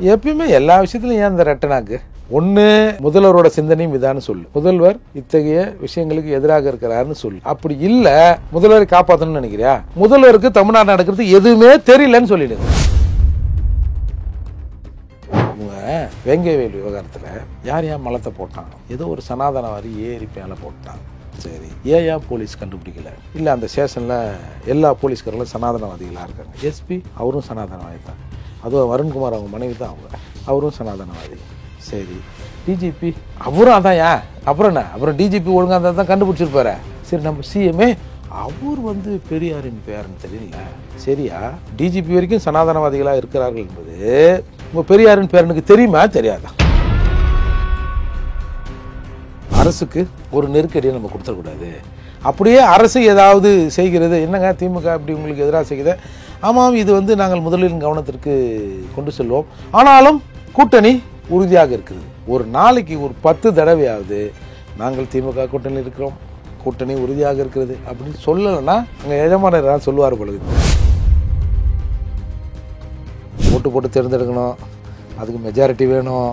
எப்பயுமே எல்லா விஷயத்துலையும் ஏன் இந்த ரெட்டனாக்கு? ஒன்று, முதல்வரோட சிந்தனையும் இதான்னு சொல்லு. முதல்வர் இத்தகைய விஷயங்களுக்கு எதிராக இருக்கிறாருன்னு சொல்லு. அப்படி இல்லை, முதல்வரை காப்பாற்றணும்னு நினைக்கிறியா? முதல்வருக்கு தமிழ்நாடு நடக்கிறது எதுவுமே தெரியலன்னு சொல்லிடுங்க. வேங்கைவேல் விவகாரத்தில் யார் ஏன் மலத்தை போட்டான்? ஏதோ ஒரு சனாதனவாதி ஏறி மேலே போட்டான். சரி, ஏன் போலீஸ் கண்டுபிடிக்கல? இல்லை, அந்த ஸ்டேஷனில் எல்லா போலீஸ்காரங்களும் சனாதனவாதிகளாக இருக்காங்க. எஸ்பி அவரும் சனாதனவாதி தான். அதுவும் வருண்குமார் அவங்க மனைவி தான், அவரும் சனாதனவாதி. சரி, டிஜிபி அவரும் அதான். ஏன் அப்புறம் என்ன? அப்புறம் டிஜிபி ஒழுங்காக இருந்தால் தான் கண்டுபிடிச்சிருப்பாரு. சரி, நம்ம சிஎம்ஏ அவர் பெரியாரின் பேருன்னு தெரியல. சரியா, டிஜிபி வரைக்கும் சனாதனவாதிகளாக இருக்கிறார்கள் என்பது உங்கள் பெரியாரின் பேரனுக்கு தெரியுமா தெரியாதா? அரசுக்கு ஒரு நெருக்கடியை நம்ம கொடுத்துடக்கூடாது. அப்படியே அரசு ஏதாவது செய்கிறது, என்னங்க திமுக அப்படி உங்களுக்கு எதிராக செய்கிறது, ஆமாம் இது நாங்கள் முதலின் கவனத்திற்கு கொண்டு செல்வோம், ஆனாலும் கூட்டணி உறுதியாக இருக்குது. ஒரு நாளைக்கு ஒரு 10 தடவையாவது நாங்கள் திமுக கூட்டணி இருக்கிறோம், கூட்டணி உறுதியாக இருக்கிறது அப்படின்னு சொல்லலைன்னா அங்கே எஜமானர் சொல்லுவார் பொழுது. ஓட்டு போட்டு தேர்ந்தெடுக்கணும், அதுக்கு மெஜாரிட்டி வேணும்,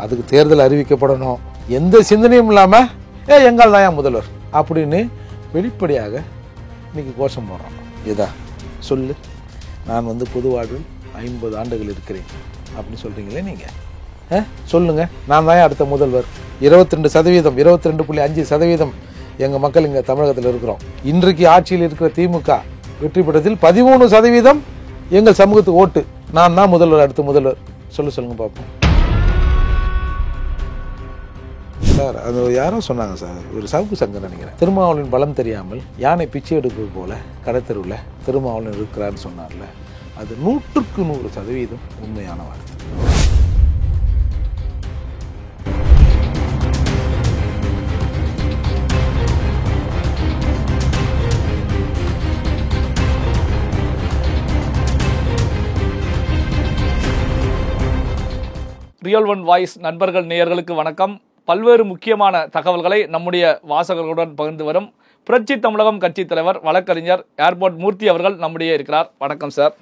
அதுக்கு தேர்தல் அறிவிக்கப்படணும், எந்த சிந்தனையும் இல்லாமல் எங்கால் தான் ஏன் முதல்வர் அப்படின்னு வெளிப்படையாக இன்னைக்கு கோஷம் போடுறோம். இதா சொல்லு, நான் பொது வாழ்வில் 50 ஆண்டுகள் இருக்கிறேன் அப்படின்னு சொல்கிறீங்களே நீங்கள், சொல்லுங்க, நான் தான் அடுத்த முதல்வர். 22%, 22.5% எங்கள் மக்கள் இங்கே தமிழகத்தில் இருக்கிறோம். இன்றைக்கு ஆட்சியில் இருக்கிற திமுக வெற்றி பெற்றதில் 13% எங்கள் சமூகத்துக்கு ஓட்டு. நான் தான் முதல்வர், அடுத்த முதல்வர். சொல்லுங்க பார்ப்போம். சார், அது யாரோ சொன்னாங்க சார், ஒரு சவுக்கு சங்கர் நினைக்கிறேன், திருமாவளவன் பலம் தெரியாமல் யானை பிச்சை எடுப்பது போல கடத்தெருவில் திருமாவளவன் இருக்கிறான்னு சொன்னார்ல, அது 100க்கு 100% உண்மையான வார்த்தை. ரியல் ஒன் வாய்ஸ் நண்பர்கள் நேயர்களுக்கு வணக்கம். பல்வேறு முக்கியமான தகவல்களை நம்முடைய வாசகர்களுடன் பகிர்ந்து வரும் புரட்சி தமிழகம் கட்சி தலைவர் வழக்கறிஞர் ஏர்போர்ட் மூர்த்தி அவர்கள் நம்முடைய இருக்கிறார். வணக்கம் சார்.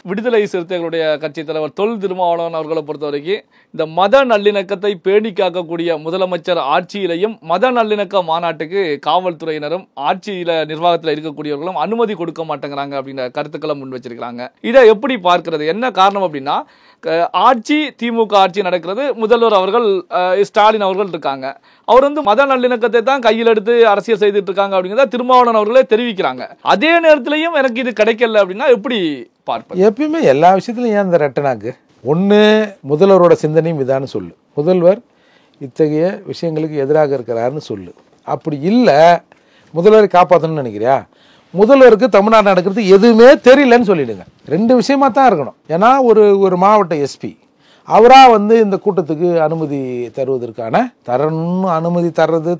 விடுதலை சிறுத்தைகளுடைய கட்சி தலைவர் தொல் திருமாவளவன் அவர்களை பொறுத்த வரைக்கும் இந்த மத நல்லிணக்கத்தை பேணி காக்கக்கூடிய முதலமைச்சர் ஆட்சியிலையும் மத நல்லிணக்க மாநாட்டுக்கு காவல்துறையினரும் ஆட்சியில நிர்வாகத்தில் இருக்கக்கூடியவர்களும் அனுமதி கொடுக்க மாட்டேங்கிறாங்க அப்படின்ற கருத்துக்களை முன் வச்சிருக்கிறாங்க. இதை எப்படி பார்க்கிறது? என்ன காரணம் அப்படின்னா, ஆட்சி திமுக ஆட்சி நடக்கிறது, முதல்வர் அவர்கள் ஸ்டாலின் அவர்கள் இருக்காங்க, அவர் மத நல்லிணக்கத்தை தான் கையில் எடுத்து அரசியல் செய்துட்டு இருக்காங்க அப்படிங்கிறத திருமாவளவன் அவர்களே தெரிவிக்கிறாங்க. அதே நேரத்திலையும் எனக்கு இது கிடைக்கல அப்படின்னா எப்படி பார்ப்பது? எப்பயுமே எல்லா விஷயத்துலையும் ஏன் இந்த ரெட்டனாக்கு? ஒன்று, முதல்வரோட சிந்தனையும் இதான்னு சொல்லு. முதல்வர் இத்தகைய விஷயங்களுக்கு எதிராக இருக்கிறாருன்னு சொல்லு. அப்படி இல்லை, முதல்வரை காப்பாற்றணும்னு நினைக்கிறியா? முதல்வருக்கு தமிழ்நாடு நடக்கிறது எதுவுமே தெரியலன்னு சொல்லிடுங்க. 2 விஷயமா தான் இருக்கணும். ஏன்னா ஒரு மாவட்ட எஸ்பி அவராக இந்த கூட்டத்துக்கு அனுமதி தருவதற்கான அனுமதி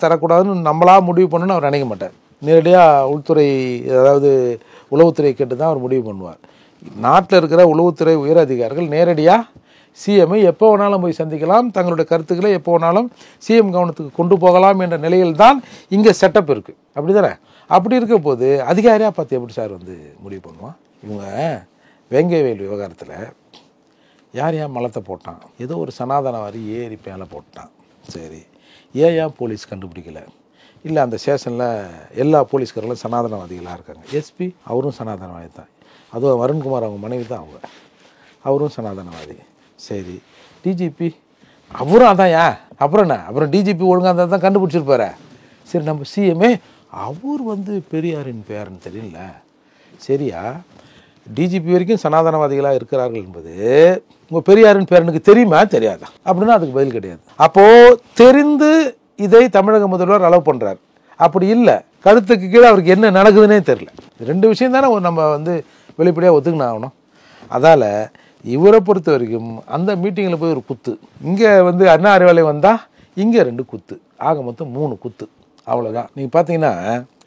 தரக்கூடாதுன்னு நம்மளா முடிவு பண்ணணும்னு அவர் நினைக்க மாட்டார். நேரடியாக உள்துறை, அதாவது உளவுத்துறை கேட்டு தான் அவர் முடிவு பண்ணுவார். நாட்டில் இருக்கிற உளவுத்துறை உயர் அதிகாரிகள் நேரடியாக சிஎம்ஐ எப்போ வேணாலும் போய் சந்திக்கலாம், தங்களுடைய கருத்துக்களை எப்போ வேணாலும் சிஎம் கவனத்துக்கு கொண்டு போகலாம் என்ற நிலையில் தான் இங்கே செட்டப் இருக்குது. அப்படி தானே? அப்படி இருக்க போது அதிகாரியாக பார்த்து எப்படி சார் முடிவு பண்ணுவான்? இவங்க வேங்கைவேல் விவகாரத்தில் யார் ஏன் மலத்தை போட்டான்? ஏதோ ஒரு சனாதனவாதி ஏறி மேலே போட்டான். சரி, ஏன் போலீஸ் கண்டுபிடிக்கல? இல்லை, அந்த ஸ்டேஷனில் எல்லா போலீஸ்காரங்களும் சனாதனவாதிகளாக இருக்காங்க. எஸ்பி அவரும் சனாதனவாதி தான். அதுவும் வருண்குமார் அவங்க மனைவி தான், அவரும் சனாதனவாதி. சரி, டிஜிபி அவரும் அதான். ஏன் அப்புறம் என்ன? அப்புறம் டிஜிபி ஒழுங்காக இருந்தால் தான் கண்டுபிடிச்சிருப்பாரு. சரி, நம்ம சிஎம்ஏ அவர் பெரியாரின் பேருன்னு தெரியல. சரியா, டிஜிபி வரைக்கும் சனாதனவாதிகளாக இருக்கிறார்கள் என்பது உங்கள் பெரியாரின் பேரனுக்கு தெரியுமா தெரியாதா? அப்படின்னா அதுக்கு பதில் கிடையாது. அப்போது தெரிந்து இதை தமிழக முதல்வர் அலோவ் பண்ணுறார். அப்படி இல்லை, கழுத்துக்கு கீழே அவருக்கு என்ன நடக்குதுன்னே தெரியல. 2 விஷயம் தானே நம்ம வெளிப்படையாக ஒத்துக்கின ஆகணும். அதால் இவரை பொறுத்த வரைக்கும் அந்த மீட்டிங்கில் போய் ஒரு குத்து, இங்கே அண்ணா அறிவாலயம் வந்தால் இங்கே 2 குத்து, ஆக மொத்தம் 3 குத்து, அவ்வளோதான். நீங்கள் பார்த்தீங்கன்னா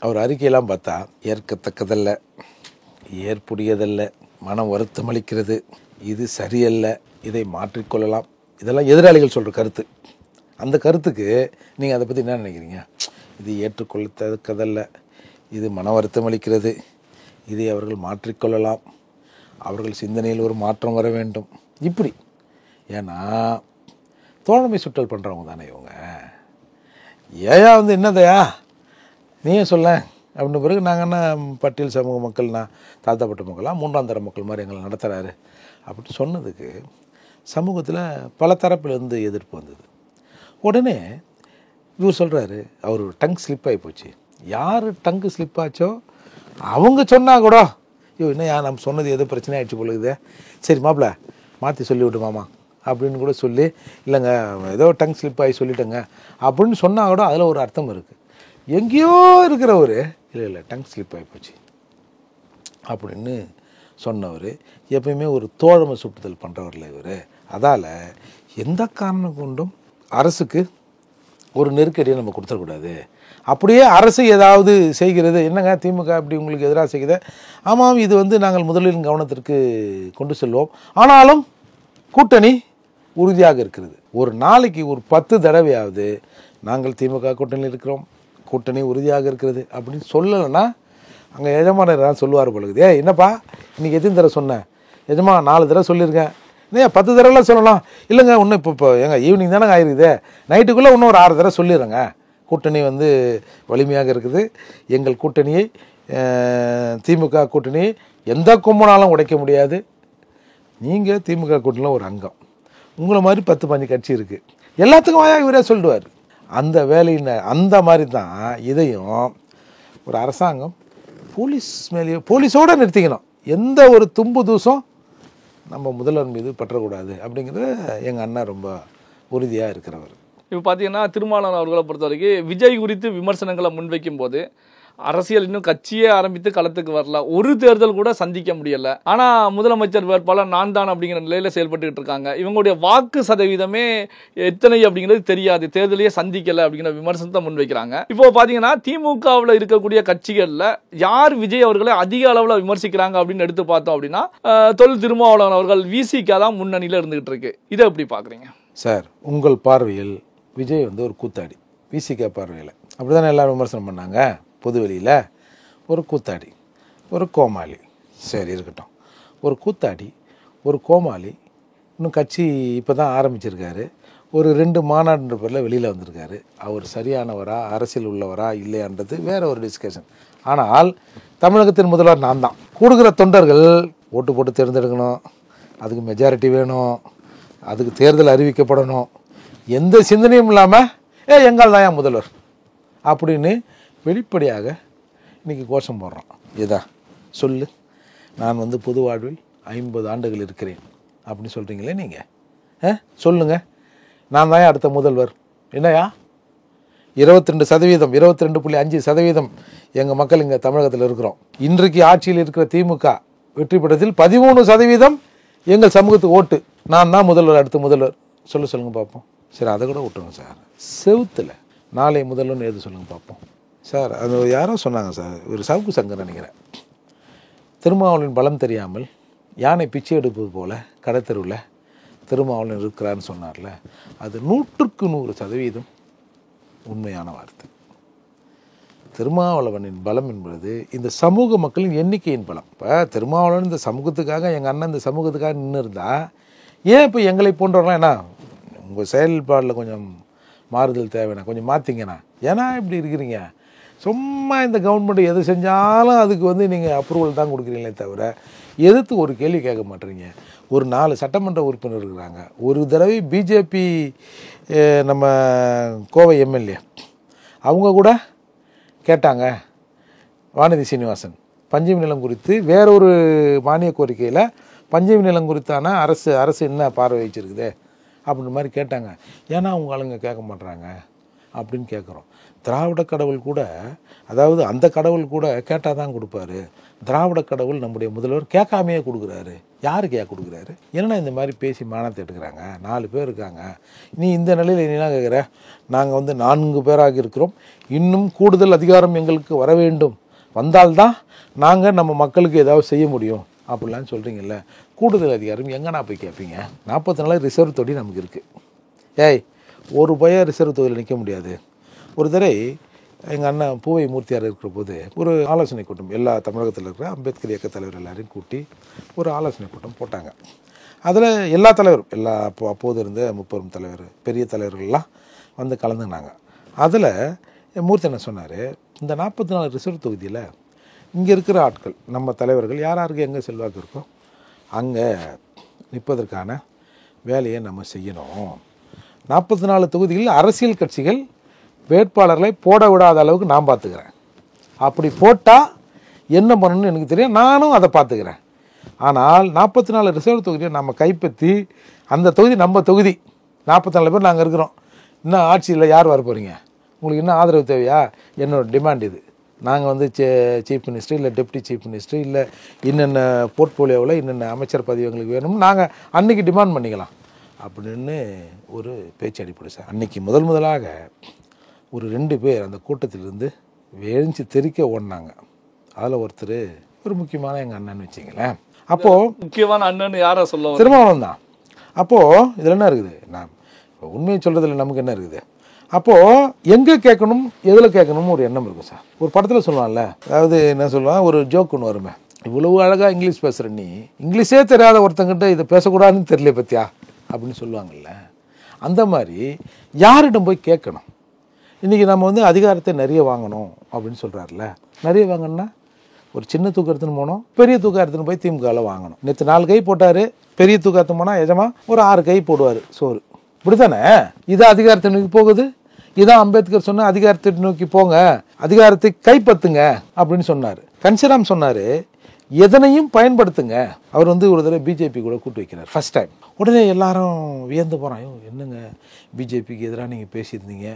அவர் அறிக்கையெல்லாம் பார்த்தா ஏற்கத்தக்கதல்ல, ஏற்புடையதல்ல, மனம் வருத்தம் அளிக்கிறது, இது சரியல்ல, இதை மாற்றிக்கொள்ளலாம், இதெல்லாம் எதிராளிகள் சொல்கிற கருத்து. அந்த கருத்துக்கு நீங்கள் அதை பற்றி என்ன நினைக்கிறீங்க? இது ஏற்றுக்கொள்ளத்தக்கதல்ல, இது மன வருத்தம் அளிக்கிறது, இதை அவர்கள் மாற்றிக்கொள்ளலாம், அவர்கள் சிந்தனையில் ஒரு மாற்றம் வர வேண்டும், இப்படி ஏன்னா தோழமை சுற்றல் பண்ணுறவங்க தானே இவங்க. ஏயா வந்து என்னதையா நீயே சொல்ல அப்படின்ன பிறகு நாங்கள் என்ன பட்டியல் சமூக மக்கள்னா தாழ்த்தப்பட்ட மக்கள்லாம் 3ஆம் தர மக்கள் மாதிரி எங்களை நடத்துகிறாரு அப்படின்னு சொன்னதுக்கு சமூகத்தில் பல தரப்பிலிருந்து எதிர்ப்பு வந்தது. உடனே இவர் சொல்கிறாரு அவர் டங் ஸ்லிப் ஆகி போச்சு. யார் டங்கு ஸ்லிப் ஆச்சோ அவங்க சொன்னால் கூட ஐயோ என்னையா நம்ம சொன்னது எதோ பிரச்சனை ஆகிடுச்சு போலுக்குதே, சரி மாப்பிள்ள மாற்றி சொல்லிவிட்டு மாமா அப்படின்னு கூட சொல்லி, இல்லைங்க ஏதோ டங் ஸ்லிப் ஆகி சொல்லிட்டேங்க அப்படின்னு சொன்னால் கூட அதில் ஒரு அர்த்தம் இருக்குது. எங்கேயோ இருக்கிறவர் இல்லை டங் ஸ்லிப் ஆகி போச்சு அப்படின்னு சொன்னவர் எப்பயுமே ஒரு தோழமை சுட்டுதல் பண்ணுறவரில் இவர். அதால் எந்த காரணம் கொண்டும் அரசுக்கு ஒரு நெருக்கடியை நம்ம கொடுத்துடக்கூடாது. அப்படியே அரசு ஏதாவது செய்கிறது, என்னங்க திமுக இப்படி உங்களுக்கு எதிராக செய்கிறது, ஆமாம் இது வந்து நாங்கள் முதலின் கவனத்திற்கு கொண்டு செல்வோம், ஆனாலும் கூட்டணி உறுதியாக இருக்கிறது. ஒரு நாளைக்கு ஒரு 10 தடவையாவது நாங்கள் திமுக கூட்டணியில் இருக்கிறோம், கூட்டணி உறுதியாக இருக்கிறது அப்படின்னு சொல்லலைன்னா அங்கே எஜமானர் தான் சொல்லுவார் பொழுது, என்னப்பா இன்றைக்கி எத்தனை தடவை சொன்னேன், எஜமா 4 தடவை சொல்லியிருக்கேன், ஏன் 10 தடவைலாம் சொல்லலாம், இல்லைங்க இன்னும் இப்போ எங்க ஈவினிங் தானே ஆயிருக்குது, நைட்டுக்குள்ளே இன்னும் ஒரு 6 தடவை சொல்லிடுறேங்க, கூட்டணி வந்து வலிமையாக இருக்குது, எங்கள் கூட்டணியை திமுக கூட்டணியை எந்த கும்பனாலும் உடைக்க முடியாது, நீங்கள் திமுக கூட்டணியில் ஒரு அங்கம், உங்களை மாதிரி 10-15 கட்சி இருக்குது, எல்லாத்துக்கும் வாயாக இவரே சொல்லிடுவார். அந்த வேலையில் அந்த மாதிரி தான் இதையும் ஒரு அரசாங்கம் போலீஸ் மேலேயோ போலீஸோடு நிறுத்திக்கணும். எந்த ஒரு தும்பு தூசம் நம்ம முதல்வர் மீது பற்றக்கூடாது அப்படிங்கிறது எங்கள் அண்ணா ரொம்ப உறுதியாக இருக்கிறவர். இப்போ பார்த்தீங்கன்னா திருமாவளவன் அவர்களை பொறுத்த வரைக்கும் விஜய் குறித்து விமர்சனங்களை முன்வைக்கும் போது அரசியல் இன்னும் கட்சியே ஆரம்பித்து களத்துக்கு வரல, ஒரு தேர்தல் கூட சந்திக்க முடியல, ஆனா முதலமைச்சர் வேட்பாளர் நான் தான் அப்படிங்கிற நிலையில செயல்பட்டு இருக்காங்க. இவங்களுடைய வாக்கு சதவீதமே எத்தனை அப்படிங்கிறது தெரியாது, தேர்தலையே சந்திக்கல அப்படிங்கிற விமர்சனத்தை முன்வைக்கிறாங்க. இப்போ பாத்தீங்கன்னா திமுகவில் இருக்கக்கூடிய கட்சிகள்ல யார் விஜய் அவர்களை அதிக அளவுல விமர்சிக்கிறாங்க அப்படின்னு எடுத்து பார்த்தோம் அப்படின்னா தொல் திருமாவளவன் அவர்கள் விசிக தான் முன்னணியில இருந்துகிட்டு இருக்கு. இதை எப்படி பாக்குறீங்க சார்? உங்கள் பார்வையில் விஜய் வந்து ஒரு கூத்தாடி, விசிக பார்வையில் அப்படிதானே எல்லாரும் விமர்சனம் பண்ணாங்க. பொதுவெளியில் ஒரு கூத்தாடி, ஒரு கோமாளி, சரி இருக்கட்டும், ஒரு கூத்தாடி ஒரு கோமாளி, இன்னும் கட்சி இப்போ தான் ஆரம்பிச்சிருக்காரு, ஒரு 2 மாநாடுன்ற பேரில் வெளியில் வந்திருக்காரு. அவர் சரியானவரா, அரசியல் உள்ளவரா இல்லையான்றது வேற ஒரு டிஸ்கஷன். ஆனால் தமிழகத்தின் முதல்வர் நான் தான். கூடுகிற தொண்டர்கள் ஓட்டு போட்டு தேர்ந்தெடுக்கணும், அதுக்கு மெஜாரிட்டி வேணும், அதுக்கு தேர்தல் அறிவிக்கப்படணும், எந்த சிந்தனையும் இல்லாமல் எங்கால் தான் முதல்வர் அப்படின்னு வெளிப்படையாக இன்றைக்கி கோஷம் போடுறான். ஏதா சொல்லு, நான் வந்து பொது வாழ்வில் 50 ஆண்டுகள் இருக்கிறேன் அப்படின்னு சொல்கிறீங்களே நீங்கள், சொல்லுங்கள், நான் தான் அடுத்த முதல்வர். என்னையா 22%, 22.5% எங்கள் மக்கள் இங்கே தமிழகத்தில் இருக்கிறோம். இன்றைக்கு ஆட்சியில் இருக்கிற திமுக வெற்றி பெற்றதில் 13% எங்கள் சமூகத்துக்கு ஓட்டு, நான் தான் முதல்வர், அடுத்த முதல்வர். சொல்லுங்கள் பார்ப்போம். சரி அதை கூட விட்டுருங்க சார். செவுத்தில் நாளை முதல்வர்னு எது சொல்லுங்கள் பார்ப்போம் சார். அது யாரோ சொன்னாங்க சார், ஒரு சவுக்கு சங்கர் நினைக்கிறேன், திருமாவளவன் பலம் தெரியாமல் யானை பிச்சை எடுப்பது போல கடத்தெருவில் திருமாவளவன் இருக்கிறான்னு சொன்னார்ல, அது 100% உண்மையான வார்த்தை. திருமாவளவனின் பலம் என்பது இந்த சமூக மக்களின் எண்ணிக்கையின் பலம். இப்போ திருமாவளவன் இந்த சமூகத்துக்காக, எங்கள் அண்ணன் இந்த சமூகத்துக்காக நின்று இருந்தால், ஏன் இப்போ எங்களை போன்றவர்களாம் என்ன உங்கள் செயல்பாடில் கொஞ்சம் மாறுதல் தேவைண்ணா, கொஞ்சம் மாற்றிங்கண்ணா, ஏன்னா இப்படி இருக்கிறீங்க, சும்மா இந்த கவர்மெண்ட் எது செஞ்சாலும் அதுக்கு வந்து நீங்கள் அப்ரூவல் தான் கொடுக்குறீங்களே தவிர எதிர்த்து ஒரு கேள்வி கேட்க மாட்டேறீங்க. ஒரு 4 சட்டமன்ற உறுப்பினர் இருக்கிறாங்க. ஒரு தடவை பிஜேபி நம்ம கோவை எம்எல்ஏ அவங்க கூட கேட்டாங்க, வானதி சீனிவாசன் பஞ்சமி நிலம் குறித்து வேறொரு மானிய கோரிக்கையில் பஞ்சமி நிலம் குறித்தான அரசு என்ன பார்வை வச்சிருக்குது அப்படின்ற மாதிரி கேட்டாங்க. ஏன்னா அவங்க ஆளுங்க கேட்க மாட்றாங்க அப்படின்னு கேட்குறோம். திராவிட கடவுள் கூட, அதாவது அந்த கடவுள் கூட கேட்டால் தான் கொடுப்பாரு, திராவிட கடவுள் நம்முடைய முதல்வர் கேட்காமையே கொடுக்குறாரு. யாரு கொடுக்குறாரு? ஏன்னா இந்த மாதிரி பேசி மானத்தை எடுக்கிறாங்க. 4 பேர் இருக்காங்க, நீ இந்த நிலையில் என்ன கேட்குற, நாங்கள் வந்து 4 பேராக இருக்கிறோம், இன்னும் கூடுதல் அதிகாரம் எங்களுக்கு வர வேண்டும், வந்தால்தான் நாங்கள் நம்ம மக்களுக்கு ஏதாவது செய்ய முடியும் அப்படிலாம் சொல்கிறீங்கல்ல. கூடுதல் அதிகாரம் எங்கன்னா போய் கேட்பீங்க? 44 ரிசர்வ் தொகுதி நமக்கு இருக்குது. ஒரு பையன் ரிசர்வ் தொகுதியில் நிற்க முடியாது. ஒரு தடவை எங்கள் அண்ணன் பூவை மூர்த்தியார் இருக்கிற போது ஒரு ஆலோசனை கூட்டம், எல்லா தமிழகத்தில் இருக்கிற அம்பேத்கர் இயக்க தலைவர் எல்லாரையும் கூட்டி ஒரு ஆலோசனை கூட்டம் போட்டாங்க. அதில் எல்லா தலைவரும் அப்போது இருந்த முப்பெரும் தலைவர் பெரிய தலைவர்கள்லாம் வந்து கலந்துனாங்க. அதில் மூர்த்தி என்ன சொன்னார், இந்த 44 ரிசர்வ் தொகுதியில் இங்கே இருக்கிற ஆட்கள் நம்ம தலைவர்கள் யாருக்கு எங்கே செல்வாக்கு இருக்கோ அங்கே நிற்பதற்கான வேலையை நம்ம செய்யணும். 44 தொகுதிகளில் அரசியல் கட்சிகள் வேட்பாளர்களை போட விடாத அளவுக்கு நான் பார்த்துக்கிறேன். அப்படி போட்டால் என்ன பண்ணணும்னு எனக்கு தெரியும், நானும் அதை பார்த்துக்கிறேன். ஆனால் 44 ரிசர்வ் தொகுதியை நம்ம கைப்பற்றி அந்த தொகுதி நம்ம தொகுதி 44 பேர் நாங்கள் இருக்கிறோம். இன்னும் ஆட்சியில் யார் வர போகிறீங்க, உங்களுக்கு இன்னும் ஆதரவு தேவையா, என்னோட டிமாண்ட் இது. நாங்கள் வந்து சீஃப் மினிஸ்டர் இல்லை டெப்டி சீஃப் மினிஸ்டர் இல்லை இன்னென்ன போர்ட்ஃபோலியோவில் இன்னென்ன அமைச்சர் பதவி எங்களுக்கு வேணும்னு நாங்கள் அன்றைக்கி டிமாண்ட் பண்ணிக்கலாம் அப்படின்னு ஒரு பேச்சு அடிப்படை சார். அன்றைக்கி முதலாக ஒரு 2 பேர் அந்த கூட்டத்திலிருந்து எழுந்து தெறிக்க ஓடினாங்க. அதில் ஒருத்தர் ஒரு முக்கியமான எங்கள் அண்ணன் வச்சிங்களேன். அப்போது முக்கியமான அண்ணன் யாரை சொல்ல, திருமாவளவன் தான். அப்போது இதில் என்ன இருக்குது, நான் உண்மையை சொல்கிறதுல நமக்கு என்ன இருக்குது, அப்போது எங்கே கேட்கணும் எதில் கேட்கணும்னு ஒரு எண்ணம் இருக்கும் சார். ஒரு படத்தில் சொல்லுவான்ல, அதாவது என்ன சொல்லுவான், ஒரு ஜோக் ஒன்று வருமே, இவ்வளவு அழகாக இங்கிலீஷ் பேசுகிற நீ இங்கிலீஷே தெரியாத ஒருத்தங்கிட்ட இதை பேசக்கூடாதுன்னு தெரியல பத்தியா அப்படின்னு சொல்லுவாங்கள்ல. அந்த மாதிரி யாரிடம் போய் கேட்கணும். இன்றைக்கி நம்ம வந்து அதிகாரத்தை நிறைய வாங்கணும் அப்படின்னு சொல்கிறாருல, நிறைய வாங்கணும்னா ஒரு சின்ன தூக்கம் எடுத்துன்னு போனோம், பெரிய தூக்கம் எடுத்துன்னு போய் திமுகவில் வாங்கணும். நேற்று 4 கை போட்டார், பெரிய தூக்கம் எடுத்துன்னு போனால் எஜமா ஒரு 6 கை போடுவார் சோறு. இப்படி தானே இது அதிகாரத்தை நோக்கி போகுது. இதான் அம்பேத்கர் சொன்ன அதிகாரத்தை நோக்கி போங்க, அதிகாரத்தை கைப்பற்றுங்க அப்படின்னு சொன்னார். கன்சிராம் சொன்னார் எதனையும் பயன்படுத்துங்க. அவர் வந்து ஒரு தடவை பிஜேபி கூட கூட்டு வைக்கிறார் ஃபர்ஸ்ட் டைம். உடனே எல்லாரும் வியந்து போகிறான், என்னங்க பிஜேபிக்கு எதிராக நீங்கள் பேசியிருந்தீங்க,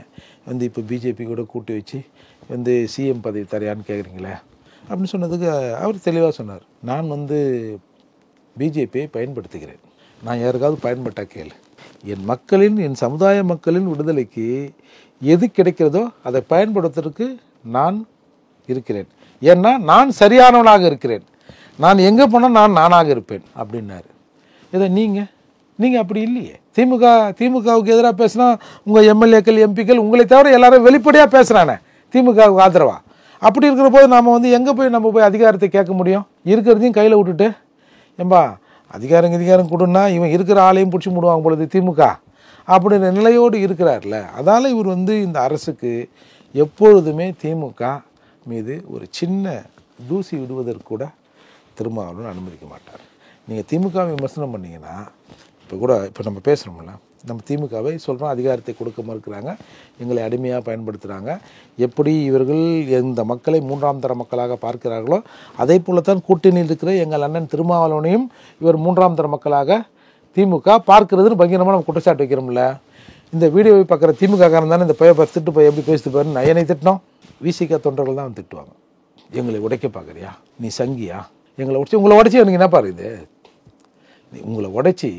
வந்து இப்போ பிஜேபி கூட கூட்டு வச்சு வந்து சிஎம் பதவி தரையான்னு கேட்குறீங்களே அப்படின்னு சொன்னதுக்கு அவர் தெளிவாக சொன்னார், நான் வந்து பிஜேபியை பயன்படுத்துகிறேன், நான் யாருக்காவது பயன்பட்டா கேளு, என் மக்களின் என் சமுதாய மக்களின் விடுதலைக்கு எது கிடைக்கிறதோ அதை பயன்படுத்துறதுக்கு நான் இருக்கிறேன், ஏன்னா நான் சரியானவனாக இருக்கிறேன், நான் எங்கே போனால் நான் நானாக இருப்பேன் அப்படின்னாரு. இதை நீங்கள் அப்படி இல்லையே. திமுகவுக்கு எதிராக பேசினா உங்கள் எம்எல்ஏக்கள் எம்பிக்கள் உங்களை தவிர எல்லாரும் வெளிப்படையாக பேசுகிறானே திமுகவுக்கு ஆதரவா. அப்படி இருக்கிற போது நாம் வந்து எங்கே போய் நம்ம போய் அதிகாரத்தை கேட்க முடியும்? இருக்கிறதையும் கையில் விட்டுட்டு ஏம்பா அதிகாரம் கொடுன்னா இவன் இருக்கிற ஆளையும் பிடிச்சி முடுவாங்க பொழுது திமுக அப்படின்ற நிலையோடு இருக்கிறார்ல. அதனால் இவர் வந்து இந்த அரசுக்கு எப்பொழுதுமே திமுக மீது ஒரு சின்ன தூசி விடுவதற்கு கூட திருமாவளவன் அனுமதிக்க மாட்டார். நீங்கள் திமுக விமர்சனம் பண்ணிங்கன்னா இப்போ நம்ம பேசுகிறோம்ல, நம்ம திமுகவை சொல்கிறோம் அதிகாரத்தை கொடுக்க மறுக்கிறாங்க, எங்களை அடிமையாக பயன்படுத்துகிறாங்க. எப்படி இவர்கள் இந்த மக்களை 3ஆம் தர மக்களாக பார்க்கிறார்களோ அதே போலத்தான் கூட்டணியில் இருக்கிற எங்கள் அண்ணன் திருமாவளவனையும் இவர் 3ஆம் தர மக்களாக திமுக பார்க்கிறதுன்னு பகிரமாக நம்ம குற்றச்சாட்டு வைக்கிறோம்ல. இந்த வீடியோவை பார்க்குற திமுக காரன் தானே இந்த பையன் திட்டு போய் எப்படி பேசிட்டு பாருன்னு நயனை திட்டினோம். விசிக தொண்டர்கள் தான் திட்டுவாங்க, எங்களை உடைக்க பார்க்குறியா, நீ சங்கியா, உங்களை உடைச்சி எனக்கு என்ன பாரு இது, உங்களை உடைச்சி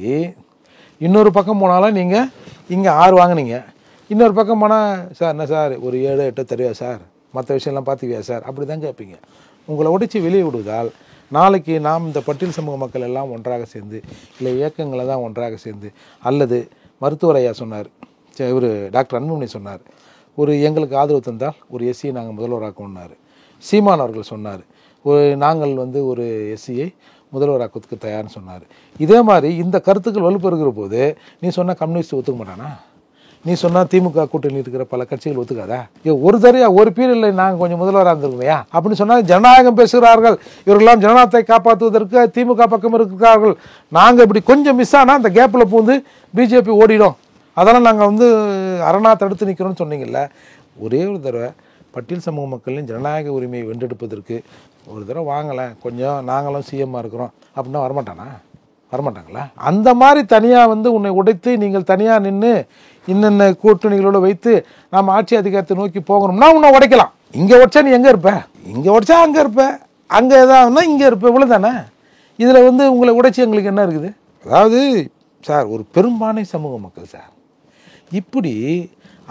இன்னொரு பக்கம் போனாலும் நீங்கள் இங்கே 6 வாங்கினீங்க, இன்னொரு பக்கம் போனால் சார் என்ன சார் ஒரு 7 8 தருவா சார், மற்ற விஷயம்லாம் பார்த்துக்குவியா சார், அப்படி தான் கேட்பீங்க. உங்களை உடைச்சி வெளியே விடுவதால் நாளைக்கு நாம் இந்த பட்டியல் சமூக மக்கள் எல்லாம் ஒன்றாக சேர்ந்து இல்லை இயக்கங்களை தான் ஒன்றாக சேர்ந்து அல்லது மருத்துவர் ஐயா சொன்னார், இவர் டாக்டர் அன்புமணி சொன்னார், ஒரு எங்களுக்கு ஆதரவு தந்தால் ஒரு எஸ்சியை நாங்கள் முதல்வராக்கணும்னார். சீமான் அவர்கள் சொன்னார், நாங்கள் வந்து ஒரு எஸ்சியை முதல்வராக்கிறதுக்கு தயார்னு சொன்னார். இதே மாதிரி இந்த கருத்துக்கள் வலுப்பெறுகிற போது நீ சொன்னால் கம்யூனிஸ்ட் ஒத்துக்க மாட்டானா, நீ சொன்னால் திமுக கூட்டணி இருக்கிற பல கட்சிகள் ஒத்துக்காதா, ஒரு தரையா ஒரு பீரியடில் நாங்கள் கொஞ்சம் முதல்வராக இருந்திருக்கோமையா அப்படின்னு சொன்னால் ஜனநாயகம் பேசுகிறார்கள், இவர்களெல்லாம் ஜனநாயகத்தை காப்பாற்றுவதற்கு திமுக பக்கம் இருக்கிறார்கள், நாங்கள் இப்படி கொஞ்சம் மிஸ் ஆனால் அந்த கேப்பில் பூந்து பிஜேபி ஓடிடும், அதெல்லாம் நாங்கள் வந்து அரணா தடுத்து நிற்கிறோம்னு சொன்னீங்கல்ல. ஒரே ஒரு தடவை பட்டியல் சமூக மக்களின் ஜனநாயக உரிமையை வென்றெடுப்பதற்கு ஒரு தடவை வாங்கலை, கொஞ்சம் நாங்களும் சிஎம்மாக இருக்கிறோம் அப்படின்னா வரமாட்டாங்களா? அந்த மாதிரி தனியாக வந்து உன்னை உடைத்து நீங்கள் தனியாக நின்று இன்னென்ன கூட்டணிகளோடு வைத்து நாம் ஆட்சி அதிகாரத்தை நோக்கி போகணும்னா உன்னை உடைக்கலாம். இங்கே உடைச்சா நீ எங்கே இருப்ப, இங்கே உடைச்சா அங்கே இருப்ப, அங்கே எதாவதுனா இங்கே இருப்ப, இவ்வளோ தானே. இதில் வந்து உங்களை உடைச்சி எங்களுக்கு என்ன இருக்குது? அதாவது சார் ஒரு பெரும்பான்மை சமூக மக்கள் சார் இப்படி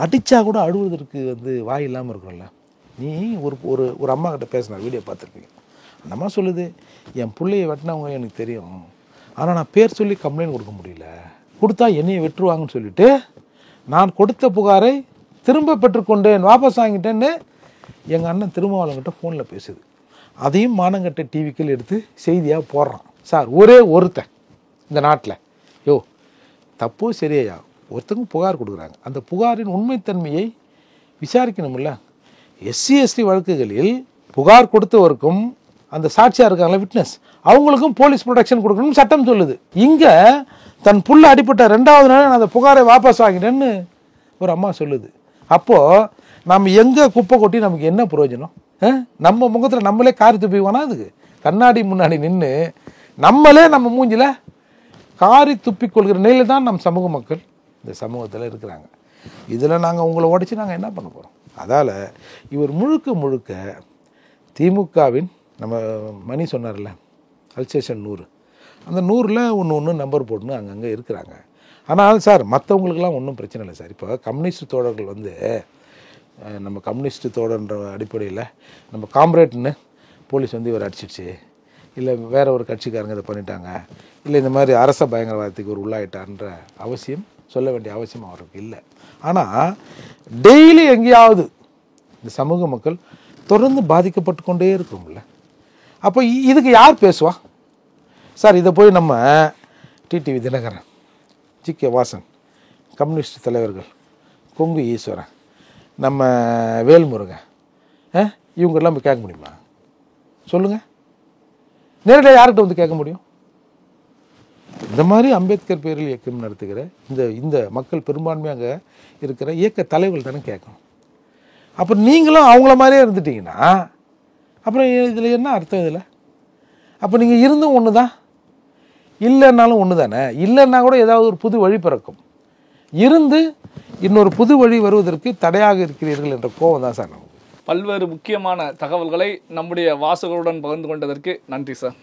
அடித்தா கூட அழுவதற்கு வந்து வாய் இல்லாமல் இருக்கிறோம்ல. நீ ஒரு அம்மா கிட்ட பேசினார், வீடியோ பார்த்துருப்பீங்க. அந்த அம்மா சொல்லுது, என் பிள்ளையை வெட்டினவங்க எனக்கு தெரியும், ஆனால் நான் பேர் சொல்லி கம்ப்ளைண்ட் கொடுக்க முடியல, கொடுத்தா என்னையை வெட்டுருவாங்கன்னு சொல்லிட்டு நான் கொடுத்த புகாரை திரும்ப பெற்றுக்கொண்டேன், வாபஸ் வாங்கிட்டேன்னு எங்கள் அண்ணன் திருமாவளவன்கிட்ட ஃபோனில் பேசுது. அதையும் மானங்கட்ட டிவிக்கள் எடுத்து செய்தியாக போடுறான். சார் ஒரே ஒருத்தன் இந்த நாட்டில் தப்போ சரியா ஒருத்தவங்க புகார் கொடுக்குறாங்க, அந்த புகாரின் உண்மைத்தன்மையை விசாரிக்கணும்ல. எஸ்சி எஸ்டி வழக்குகளில் புகார் கொடுத்தவருக்கும் அந்த சாட்சியாக இருக்காங்களா விட்னஸ், அவங்களுக்கும் போலீஸ் ப்ரொடெக்ஷன் கொடுக்கணும்னு சட்டம் சொல்லுது. இங்கே தன் புள்ள அடிப்பட்ட 2வது நாள் நான் அந்த புகாரை வாபஸ் வாங்கிட்டேன்னு ஒரு அம்மா சொல்லுது. அப்போது நம்ம எங்கே குப்பை கொட்டி நமக்கு என்ன பிரயோஜனம்? நம்ம முகத்தில் நம்மளே காரி துப்பிக்குவோனா? அதுக்கு கண்ணாடி முன்னாடி நின்று நம்மளே நம்ம மூஞ்சில் காரி துப்பிக்கொள்கிற நிலையில் தான் நம் சமூக மக்கள் இந்த சமூகத்தில் இருக்கிறாங்க. இதில் நாங்கள் உங்களை உடைச்சி நாங்கள் என்ன பண்ண போகிறோம்? அதால் இவர் முழுக்க முழுக்க திமுகவின், நம்ம மணி சொன்னார்ல அல்சேஷன் 100, அந்த 100ல் ஒன்று நம்பர் போட்டுன்னு அங்கங்கே இருக்கிறாங்க. ஆனால் சார் மற்றவங்களுக்கெல்லாம் ஒன்றும் பிரச்சனை இல்லை சார். இப்போ கம்யூனிஸ்ட் தோழர்கள் வந்து நம்ம கம்யூனிஸ்ட் தோழன்ற அடிப்படையில் நம்ம காம்ரேட்னு போலீஸ் வந்து இவர் அடிச்சிடுச்சு, இல்லை வேற ஒரு கட்சிக்காரங்க இதை பண்ணிட்டாங்க, இல்லை இந்த மாதிரி அரச பயங்கரவாதத்துக்கு ஒரு உள்ளாயிட்டான்ற அவசியம் சொல்ல வேண்டிய அவசியம் அவருக்கு இல்லை. ஆனால் டெய்லி எங்கேயாவது இந்த சமூக மக்கள் தொடர்ந்து பாதிக்கப்பட்டு கொண்டே இருக்கும்ல. அப்போ இதுக்கு யார் பேசுவா சார்? இதை போய் நம்ம TTV Dinakaran, GK. Vasan, communist தலைவர்கள், கொங்கு ஈஸ்வரன், நம்ம வேல்முருகன், இவங்கெல்லாம் போய் கேட்க முடியுமா? சொல்லுங்கள். நேரடியாக யார்கிட்ட வந்து கேட்க முடியும்? இந்த மாதிரி அம்பேத்கர் பேரில் இயக்கம் நடத்துகிற இந்த மக்கள் பெரும்பான்மையாக இருக்கிற இயக்க தலைவர்கள் தானே கேட்கணும். அப்போ நீங்களும் அவங்கள மாதிரியே இருந்துட்டீங்கன்னா அப்புறம் இதில் என்ன அர்த்தம்? இதில் அப்போ நீங்கள் இருந்தும் ஒன்று தான், இல்லைன்னாலும் ஒன்று தானே. இல்லைன்னா கூட ஏதாவது ஒரு புது வழி பிறக்கும். இருந்து இன்னொரு புது வழி வருவதற்கு தடையாக இருக்கிறீர்கள் என்ற கோபம் தான் சார் நமக்கு. பல்வேறு முக்கியமான தகவல்களை நம்முடைய வாசகருடன் பகிர்ந்து கொண்டதற்கு நன்றி சார்.